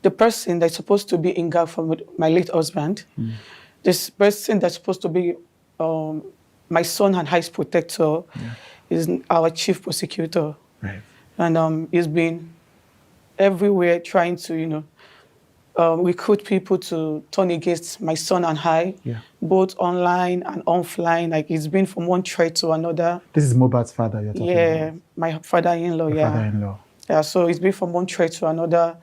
the person that's supposed to be in gap for my late husband, this person that's supposed to be my son and highest protector, is our chief prosecutor. Right. And he's been everywhere trying to, recruit people to turn against my son and I, both online and offline. Like, it's been from one threat to another. This is Mohbad's father you're talking about? My father-in-law, Father-in-law. Yeah, so it's been from one threat to another.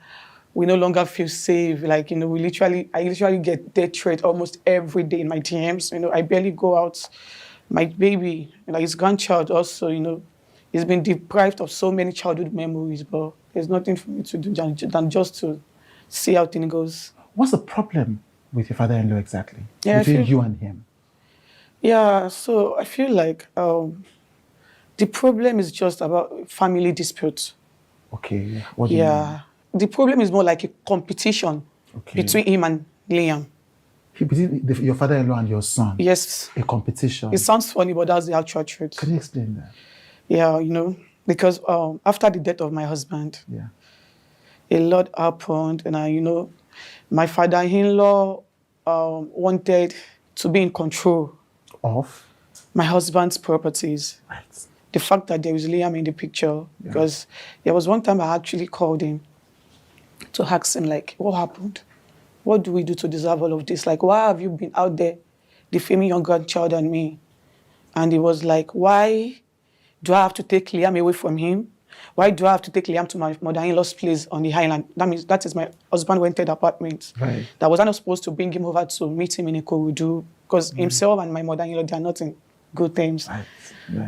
We no longer feel safe. Like, I literally get death threat almost every day in my DMs. I barely go out. My baby, his grandchild also, he's been deprived of so many childhood memories, but there's nothing for me to do than just to see how things goes. What's the problem with your father-in-law exactly? Yeah, between you and him? Yeah, so I feel like the problem is just about family disputes. Okay, what do you mean? The problem is more like a competition between him and Liam. Between your father-in-law and your son? Yes. A competition? It sounds funny, but that's the actual truth. Can you explain that? Yeah, because after the death of my husband, a lot happened, and my father-in-law wanted to be in control of my husband's properties. Right. The fact that there is Liam in the picture, because there was one time I actually called him to ask him, like, what happened? What do we do to deserve all of this? Like, why have you been out there defaming your grandchild and me? And he was like, why do I have to take Liam away from him? Why do I have to take Liam to my mother-in-law's place on the island? That is my husband rented apartment. Right. That was not supposed to bring him over to meet him in a corridor, because himself and my mother-in-law, they are not in good terms. Right.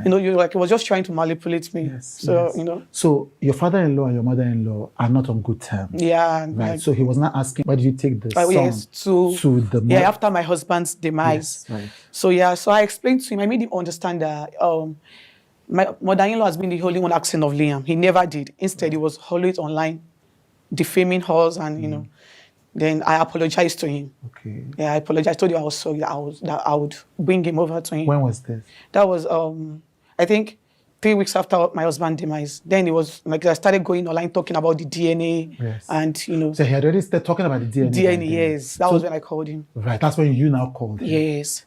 He was just trying to manipulate me. So your father-in-law and your mother-in-law are not on good terms. Yeah. Right. So he was not asking, why did you take the son to the mother? Yeah, after my husband's demise. Yes, right. So I explained to him, I made him understand that my mother-in-law has been the only one asking of Liam. He never did. Instead, he was always online defaming us, and then I apologized to him. Okay. Yeah, I apologized. I told you I was sorry that I would bring him over to him. When was this? That was I think 3 weeks after my husband's demise. Then it was like I started going online talking about the DNA and So he had already started talking about the DNA. DNA, yes. That was when I called him. Right. That's when you now called him. Yes.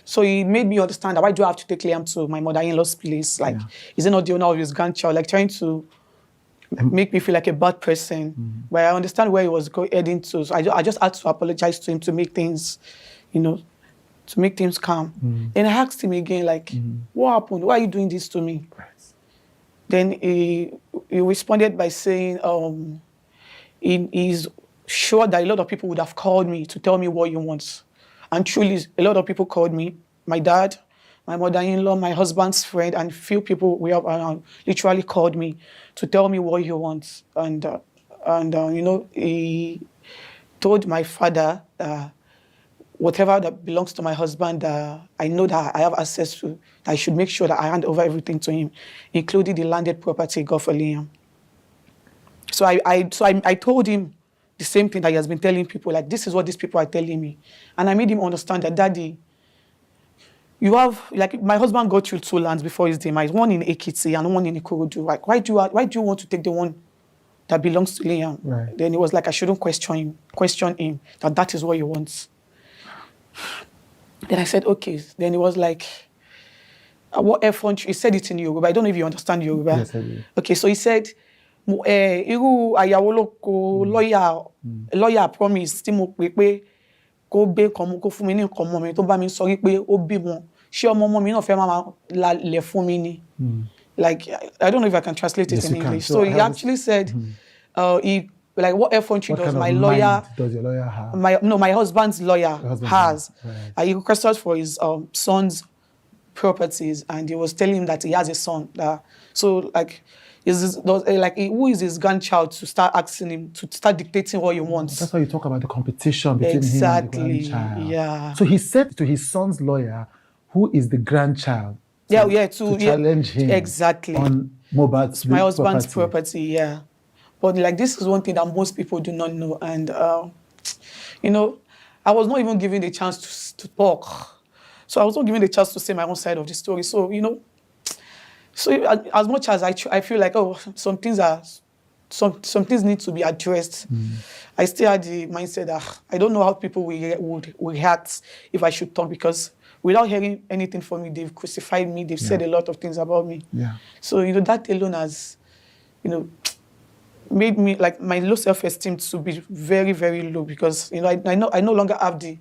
So he made me understand that why do I have to take Liam to my mother-in-law's place? Like, is he not the owner of his grandchild? Like, trying to make me feel like a bad person. But I understand where he was heading to. So I just had to apologize to him to make things, to make things calm. And I asked him again, like, what happened? Why are you doing this to me? Right. Then he responded by saying he's sure that a lot of people would have called me to tell me what he wants. And truly, a lot of people called me. My dad, my mother-in-law, my husband's friend, and few people we have around literally called me to tell me what he wants. And he told my father whatever that belongs to my husband, I know that I have access to, that I should make sure that I hand over everything to him, including the landed property got for Liam. So I told him the same thing that he has been telling people, like, this is what these people are telling me. And I made him understand that, Daddy, you have, like, my husband got you 2 lands before his demise, one in Ekiti and one in Ikorodu. Like, why do you want to take the one that belongs to Liam? Right. Then he was like, I shouldn't question him, that is what he wants. Then I said, okay. Then he was like, what effort? He said it in Yoruba. I don't know if you understand Yoruba. Yes, I do. Okay, so he said, irú ayawoloko lawyer promise tí mo pè pé kó gbé nǹkan mú kó fún mi ní nǹkan mọ́ mi tó bá mi sọ wípé ó bímọ ṣé ọmọ mi náà fẹ́ máa lálẹ̀ fún mi ni. Like, I don't know if I can translate it in English. So he actually said, like, what effort does my lawyer? Does your lawyer have? My husband's lawyer has. Right. He requested for his son's properties, and he was telling him that he has a son. So, like, who is his grandchild to start asking him to start dictating what he wants? That's why you talk about the competition between him and the grandchild. Yeah. So he said to his son's lawyer, who is the grandchild, to challenge him on Mohbad's my husband's property. Yeah. But, like, this is one thing that most people do not know. And, I was not even given the chance to talk. So I was not given the chance to say my own side of the story. So, so as much as I feel like, some things are some things need to be addressed. I still had the mindset that I don't know how people would react if I should talk, because without hearing anything from me, they've crucified me. They've said a lot of things about me. Yeah. So, that alone has, made me, like, my low self-esteem to be very, very low, because, I no longer have the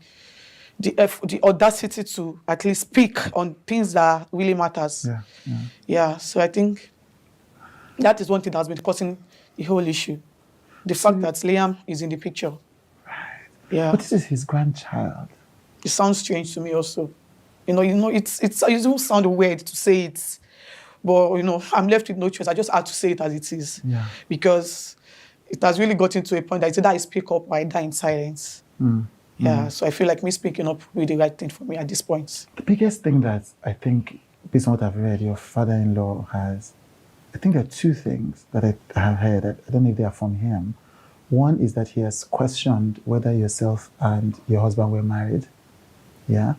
audacity to at least speak on things that really matters. Yeah. So I think that is one thing that has been causing the whole issue. The fact that Liam is in the picture. Right. Yeah. But this is his grandchild. It sounds strange to me also. It will sound weird to say it, but I'm left with no choice. I just have to say it as it is. Yeah. Because it has really gotten to a point that it's either I speak up or I die in silence. Yeah. So I feel like me speaking up will be the right thing for me at this point. The biggest thing that I think, based on what I've read, your father-in-law has, I think there are two things that I have heard. I don't know if they are from him. One is that he has questioned whether yourself and your husband were married. Yeah.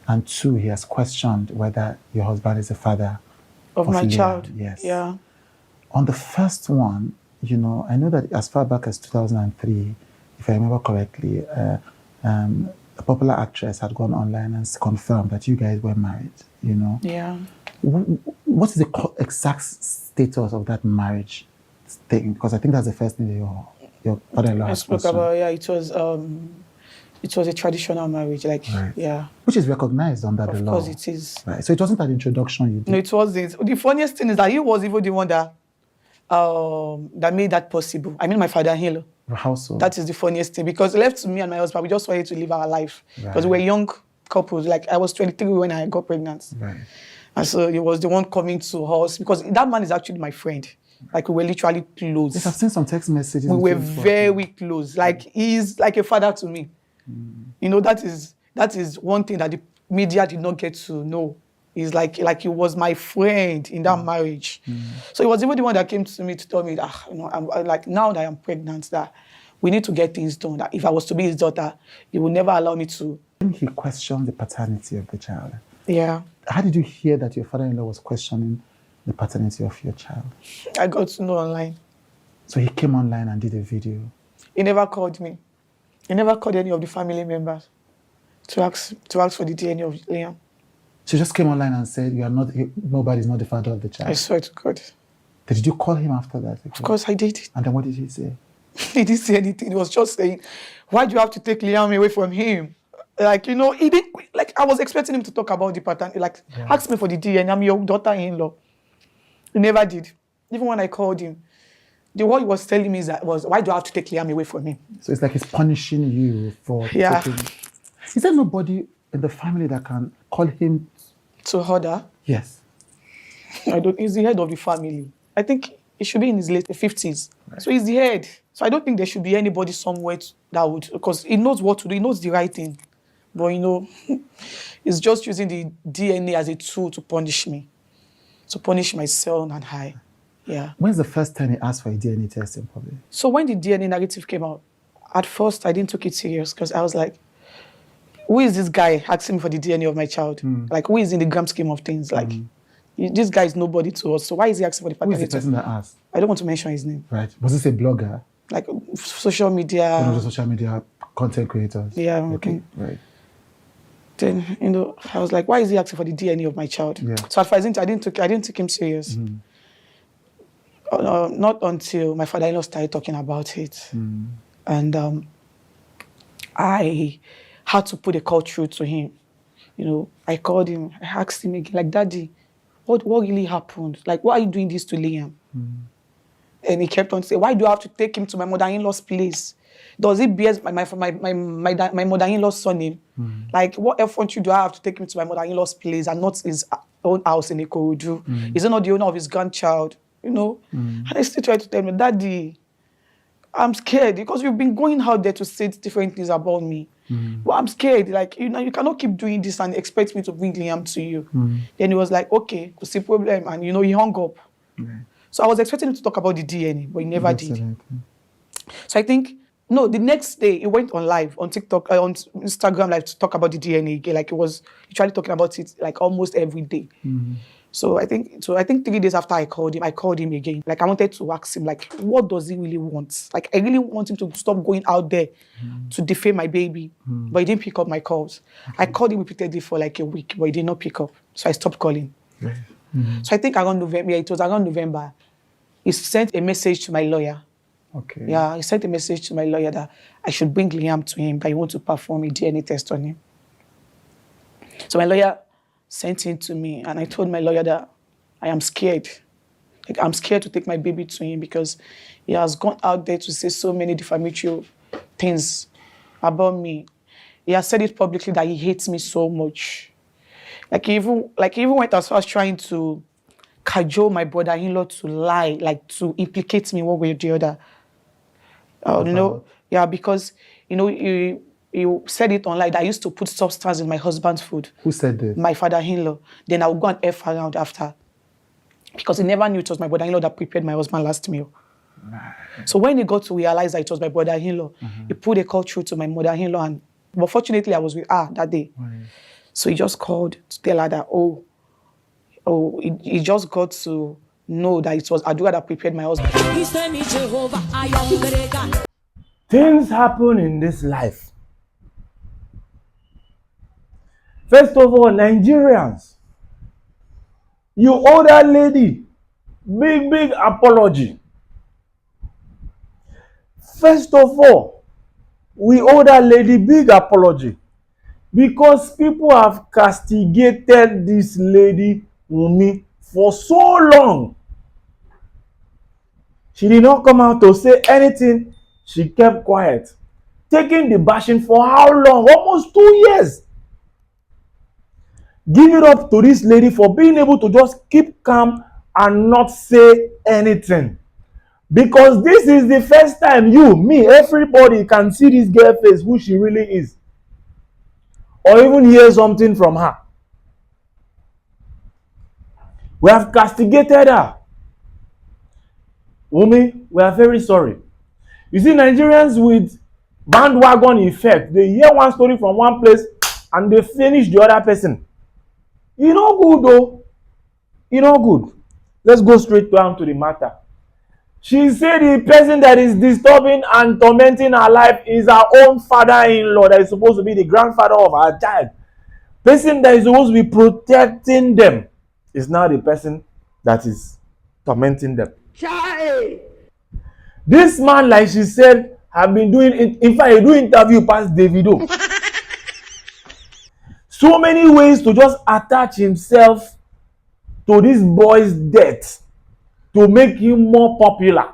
And two, he has questioned whether your husband is the father of my Liam. child. Yes. Yeah. On the first one, I know that as far back as 2003, if I remember correctly, a popular actress had gone online and confirmed that you guys were married, Yeah. What is the exact status of that marriage thing? Because I think that's the first thing that your father-in-law has spoke about. Yeah, it was a traditional marriage, right. Yeah. Which is recognized under the law. Of course it is. Right. So it wasn't an introduction you did? No, it wasn't. The funniest thing is that he was even the one that made that possible. I mean, my father-in-law. How so? That is the funniest thing, because left to me and my husband, we just wanted to live our life. Because we were young couples. Like, I was 23 when I got pregnant. Right. And so he was the one coming to us, because that man is actually my friend. Like, we were literally close. Yes, I've seen some text messages. We were very close. Like, he's like a father to me. That is one thing that the media did not get to know. He's like he was my friend in that marriage. So he was even the one that came to me to tell me that, I'm like, now that I'm pregnant, that we need to get things done. That if I was to be his daughter, he would never allow me to. When he questioned the paternity of the child. Yeah. How did you hear that your father-in-law was questioning the paternity of your child? I got to know online. So he came online and did a video? He never called me. He never called any of the family members to ask for the DNA of Liam. She just came online and said, Mohbad is not the father of the child. I swear to God. Did you call him after that? Of course I did. And then what did he say? He didn't say anything. He was just saying, why do you have to take Liam away from him? Like, he didn't, like, I was expecting him to talk about the pattern. Like, ask me for the DNA. I'm your daughter-in-law. He never did. Even when I called him, what he was telling me was, why do I have to take Liam away from him? So it's like he's punishing you for taking... Is there nobody in the family that can call him to order? Yes. He's the head of the family. I think he should be in his late 50s. Right. So he's the head. So I don't think there should be anybody somewhere that would, because he knows what to do. He knows the right thing. But, he's just using the DNA as a tool to punish me. To punish my son and I. Yeah. When's the first time he asked for a DNA test in public? So when the DNA narrative came out, at first I didn't take it serious, because I was like, who is this guy asking me for the DNA of my child? Like, who is in the grand scheme of things? Like, this guy is nobody to us. So why is he asking for the paternity? Who is the person that asked? I don't want to mention his name. Right. Was this a blogger? Like, social media. One of the social media content creators. Yeah. Okay. Right. Then, I was like, why is he asking for the DNA of my child? Yeah. So at first I didn't take him serious. Not until my father-in-law started talking about it. And I had to put a call through to him. I called him, I asked him again, like, Daddy, what really happened? Like, why are you doing this to Liam? And he kept on saying, why do I have to take him to my mother-in-law's place? Does it bear my mother-in-law's surname? Like, what effort do I have to take him to my mother-in-law's place and not his own house in Ikorodu? Is he not the owner of his grandchild? And I still try to tell me, Daddy, I'm scared, because you've been going out there to say different things about me. But I'm scared. Like, you cannot keep doing this and expect me to bring Liam to you. Then he was like, okay, what's the problem? And, he hung up. So I was expecting him to talk about the DNA, but he never did. So I think, the next day he went on live on TikTok, on Instagram live to talk about the DNA again. Like, he was literally talking about it like almost every day. So I think 3 days after I called him again. Like I wanted to ask him, like, what does he really want? Like I really want him to stop going out there to defame my baby. But he didn't pick up my calls. I called him repeatedly for like a week, but he did not pick up. So I stopped calling. So I think around November, it was around November, he sent a message to my lawyer. Okay. Yeah, he sent a message to my lawyer that I should bring Liam to him, that he want to perform a DNA test on him. So my lawyer sent him to me, and I told my lawyer that I am scared. Like I'm scared to take my baby to him because he has gone out there to say so many defamatory things about me. He has said it publicly that he hates me so much. Like he even went as far as trying to cajole my brother-in-law to lie, like to implicate me one way or the other. Because he said it online that I used to put substance in my husband's food. Who said this? My father-in-law. Then I would go and F around after. Because he never knew it was my brother-in-law that prepared my husband's last meal. So when he got to realize that it was my brother-in-law, he put a call through to my mother-in-law. But fortunately, I was with her that day. So he just called to tell her that, he just got to know that it was Adura that prepared my husband. Things happen in this life. First of all, Nigerians, you owe that lady big apology. First of all, we owe that lady big apology because people have castigated this lady Wunmi for so long. She did not come out to say anything. She kept quiet. Taking the bashing for how long? Almost 2 years. Give it up to this lady for being able to just keep calm and not say anything. Because this is the first time you, me, everybody can see this girl face, who she really is. Or even hear something from her. We have castigated her. Wunmi, we are very sorry. You see, Nigerians with bandwagon effect, they hear one story from one place and they finish the other person. You know good though. You know good. Let's go straight down to the matter. She said the person that is disturbing and tormenting her life is her own father-in-law that is supposed to be the grandfather of her child. Person that is supposed to be protecting them is now the person that is tormenting them. Child. This man, like she said, have been doing it. In fact, he do interview past Davido. So many ways to just attach himself to this boy's death to make him more popular.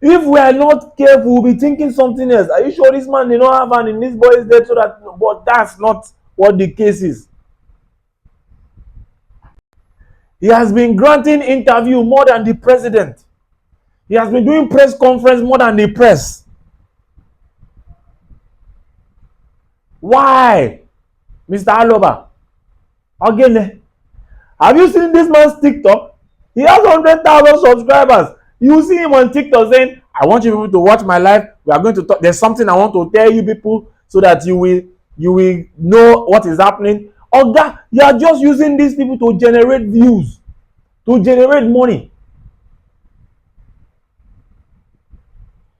If we are not careful, we'll be thinking something else. Are you sure this man did not have an in this boy's death? But that's not what the case is. He has been granting interview more than the president. He has been doing press conference more than the press. Why? Mr. Aloba. Again, have you seen this man's TikTok? He has 100,000 subscribers. You see him on TikTok saying, I want you people to watch my life. We are going to talk. There's something I want to tell you people so that you will know what is happening. Oga, you are just using these people to generate views, to generate money.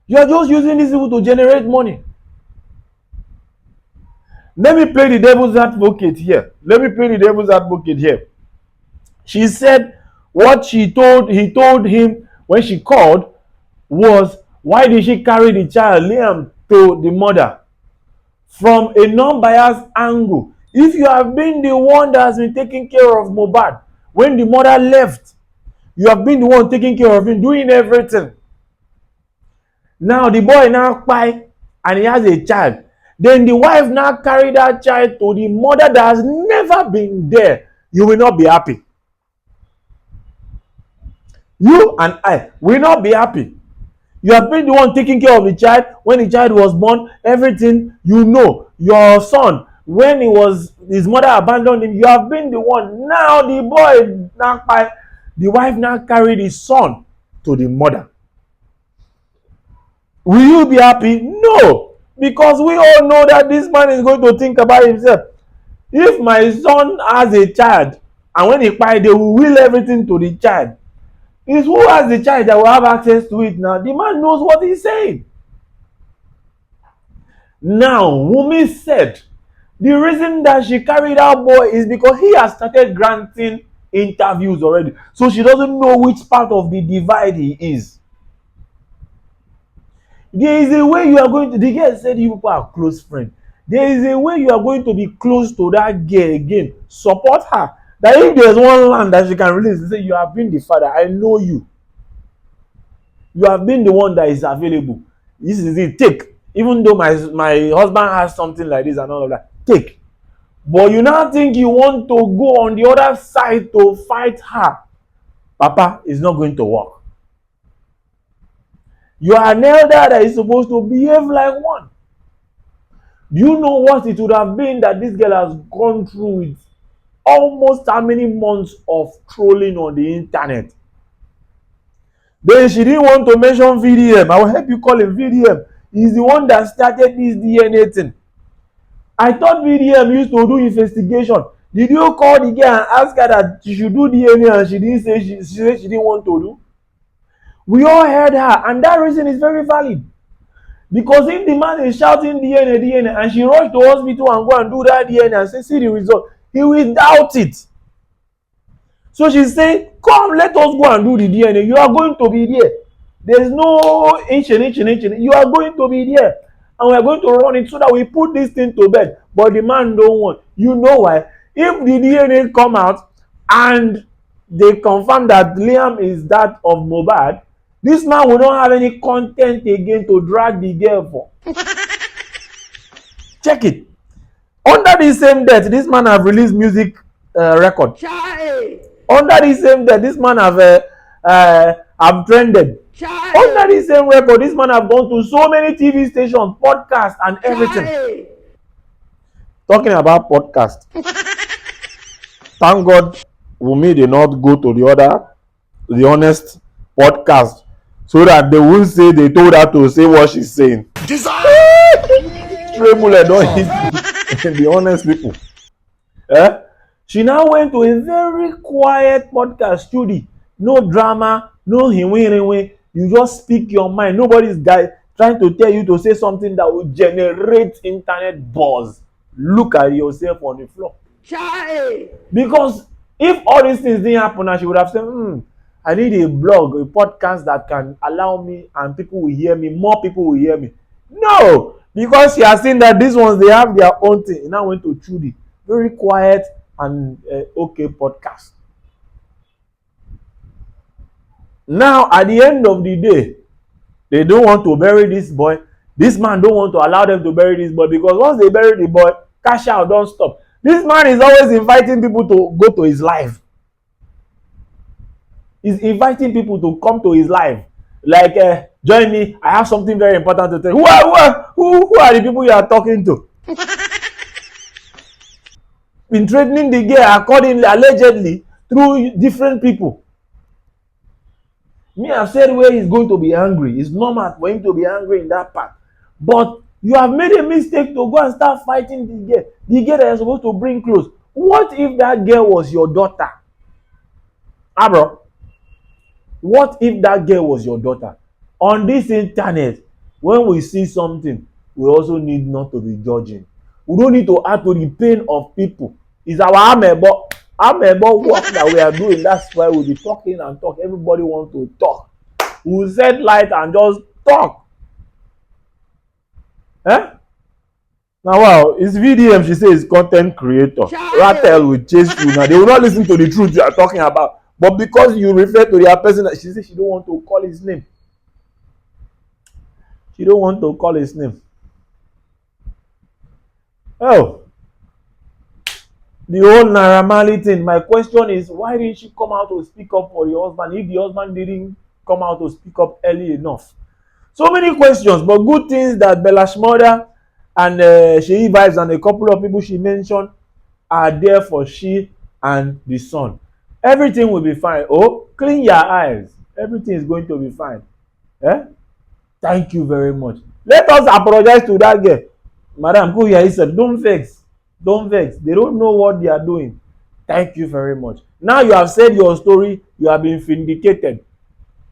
You are just using these people to generate money. Let me play the devil's advocate here. She said what he told him when she called was, why did she carry the child Liam to the mother? From a non-biased angle. If you have been the one that has been taking care of Mohbad, when the mother left, you have been the one taking care of him, doing everything. Now the boy now cry and he has a child. Then the wife now carry that child to the mother that has never been there. You will not be happy. You and I will not be happy. You have been the one taking care of the child when the child was born. Everything you know. Your son, when his mother abandoned him, you have been the one. Now the boy now cry. The wife now carried his son to the mother. Will you be happy? No. Because we all know that this man is going to think about himself. If my son has a child And when he kpai, they will will everything to the child. It's who has the child that will have access to it now. The man knows what he's saying. Now, Wunmi said the reason that she carried out boy is because he has started granting interviews already. So she doesn't know which part of the divide he is. There is a way you are going to, the girl said you people are close friends. There is a way you are going to be close to that girl again. Support her. That if there's one land that she can release, say, you have been the father, I know you. You have been the one that is available. This is it. Take. Even though my husband has something like this and all of that, take. But you now think you want to go on the other side to fight her. Papa, it's not going to work. You are an elder that is supposed to behave like one. Do you know what it would have been that this girl has gone through with almost how many months of trolling on the internet? Then she didn't want to mention VDM. I will help you call him VDM. He's the one that started this DNA thing. I thought VDM used to do investigation. Did you call the girl and ask her that she should do DNA and she didn't say she said she didn't want to do? We all heard her, and that reason is very valid. Because if the man is shouting DNA, and she rushed to hospital and go and do that DNA and say, see the result, he will doubt it. So she's saying, come, let us go and do the DNA. You are going to be there. There's no inch. You are going to be there. And we are going to run it so that we put this thing to bed. But the man don't want. You know why? If the DNA come out and they confirm that Liam is that of Mohbad, this man will not have any content again to drag the girl for. Check it. Under the same death, this man have released music record. Under the same death, this man have trended. Under the same record, this man have gone to so many TV stations, podcasts, and everything. Talking about podcast. Thank God Wunmi did not go to the honest podcast, so that they won't say they told her to say what she's saying. Stray bullet don't hit the honest people. She now went to a very quiet podcast studio. No drama, no hinwe. You just speak your mind. Nobody's trying to tell you to say something that will generate internet buzz. Look at yourself on the floor. Because if all these things didn't happen, she would have said, I need a blog, a podcast that can allow me and people will hear me, more people will hear me. No! Because she has seen that these ones, they have their own thing. She now went to Trudy. Very quiet and okay podcast. Now, at the end of the day, they don't want to bury this boy. This man don't want to allow them to bury this boy, because once they bury the boy, cash out don't stop. This man is always inviting people to go to his life. He's inviting people to come to his life. Like, join me, I have something very important to tell you. Who are the people you are talking to? Been threatening the girl accordingly, allegedly, through different people. Me, I've said where he's going to be angry. It's normal for him to be angry in that part. But you have made a mistake to go and start fighting the girl. The girl that you're supposed to bring close. What if that girl was your daughter? Bro. What if that girl was your daughter? On this internet, when we see something, we also need not to be judging. We don't need to add to the pain of people. It's our amebo work that we are doing. That's why we'll be talking and talk. Everybody wants to talk. We'll set light and just talk. Now, wow, it's VDM. She says content creator. Rattel will chase you. Now, they will not listen to the truth you are talking about. But because you refer to the person, she says she don't want to call his name. She don't want to call his name. Oh. The whole Naira Marley thing. My question is, why didn't she come out to speak up for the husband if the husband didn't come out to speak up early enough? So many questions, but good things that Bella's mother and Sheyi Vibes and a couple of people she mentioned are there for she and the son. Everything will be fine. Oh, clean your eyes. Everything is going to be fine. Thank you very much. Let us apologize to that girl. Madam, go here. He said, don't vex. Don't vex. They don't know what they are doing. Thank you very much. Now you have said your story, you have been vindicated.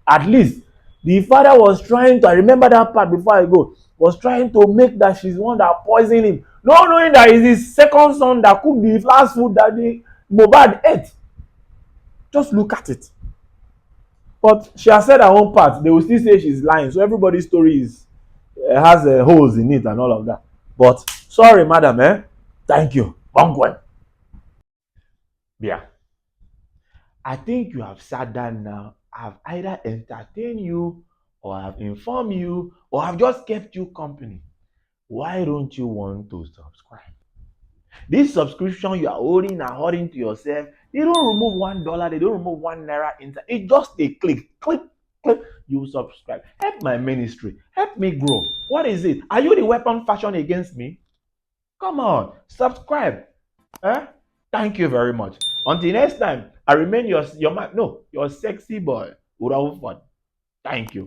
At least the father was trying to, I remember that part before I go, was trying to make that she's the one that poisoned him, not knowing that it's his second son that cooked the last food that the Mohbad ate. Just look at it. But she has said her own part. They will still say she's lying. So everybody's story is has holes in it and all of that. But sorry, madam, eh? Thank you. Bongwen. Yeah. I think you have sat down now. I've either entertained you, or I've informed you, or I've just kept you company. Why don't you want to subscribe? This subscription you are holding and holding to yourself, they don't remove $1, they don't remove $1 inside. It's just a click, click, click. You subscribe. Help my ministry. Help me grow. What is it? Are you the weapon fashioned against me? Come on, subscribe. Eh? Thank you very much. Until next time, I remain your man. No, your sexy boy, Uraufan. Thank you.